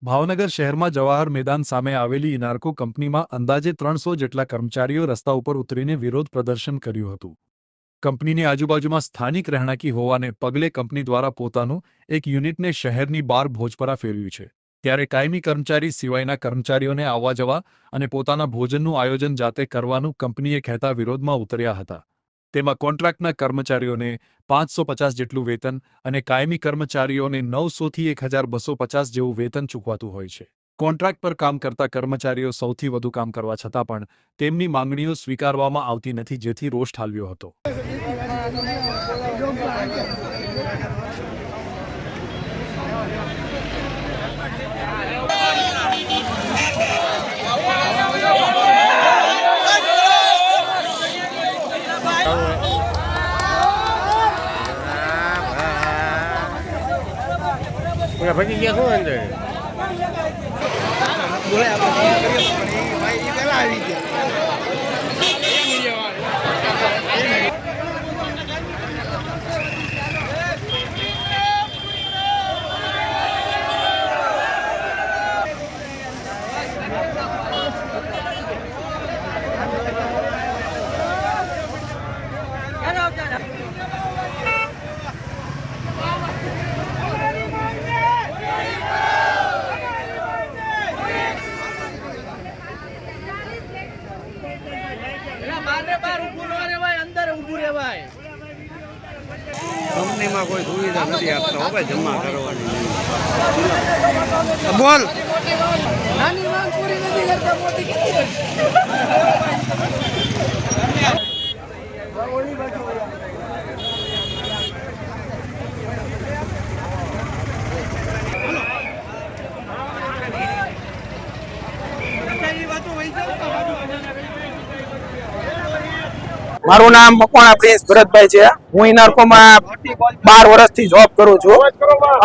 ભાવનગર શહેરમાં જવાહર મેદાન સામે આવેલી ઇનાર્કો કંપનીમાં અંદાજે 300 જેટલા કર્મચારીઓ રસ્તા ઉપર ઉતરીને વિરોધ પ્રદર્શન કર્યું હતું। કંપનીની આજુબાજુમાં સ્થાનિક રહેણાંકી હોવાને પગલે કંપની દ્વારા પોતાનું એક યુનિટને શહેરની બહાર ભોજપરા ફેરવ્યું છે। ત્યારે કાયમી કર્મચારી સિવાયના કર્મચારીઓને આવવા જવા અને પોતાના ભોજનનું આયોજન જાતે કરવાનું કંપનીએ કહેતા વિરોધમાં ઉતર્યા હતા। તેમાં કોન્ટ્રાક્ટના કર્મચારીઓને 550 જેટલું વેતન અને કાયમી કર્મચારીઓને 900 થી 1250 જેવું વેતન ચૂકવાતું હોય છે। કોન્ટ્રાક્ટ પર કામ કરતા કર્મચારીઓ સૌથી વધુ કામ કરવા છતાં પણ તેમની માંગણીઓ સ્વીકારવામાં આવતી નથી, જેથી રોષ ઠાલવ્યો હતો। ભજી ગયા શું અંદર બોલે ભાઈ પેલા આવી ગયા। કંપનીમાં કોઈ સુવિધા નથી આપતા હો ભાઈ, જમા કરવાની બોલ નાની માંગ પૂરી નથી કરતા, મોટી મારું નામ મકવાણા પ્રિન્સ ભરતભાઈ છે। હું ઇનાર્કોમાં 12 વર્ષથી જોબ કરું છું।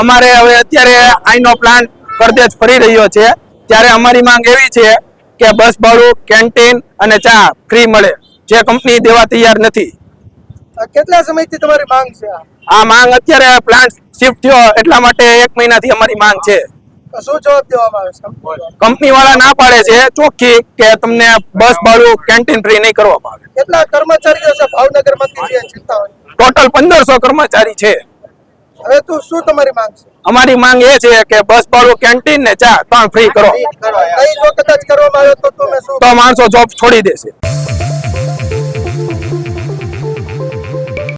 અમારે હવે અત્યારે આઈનો પ્લાન્ટ કરદેજ ફરી રહ્યો છે, ત્યારે અમારી માંગ એવી છે કે બસ ભાડું, કેન્ટીન અને ચા ફ્રી મળે, જે કંપની દેવા તૈયાર નથી। કેટલા સમયથી તમારી માંગ છે? આ માંગ અત્યારે પ્લાન્ટ શિફ્ટ થયો એટલા માટે 1 મહિનાથી અમારી માંગ છે। શું જવાબ દેવામાં આવે છે? કંપની વાળા ના પાડે છે ચોખ્ખી કે તમને બસ ભાડું, કેન્ટીન ફ્રી નહીં કરવામાં આવે। કેટલા કર્મચારીઓ છે ભાવનગરમાંથી જે ચિંતા? ટોટલ 1500 કર્મચારી છે। હવે તો શું તમારી માંગ છે? અમારી માંગ એ છે કે બસ ભાડું, કેન્ટીન ને ચા 3 ફ્રી કરો, નહીં જો કદાચ કરવામાં આવે તો તમે શું? તો માણસો જોબ છોડી દેશે।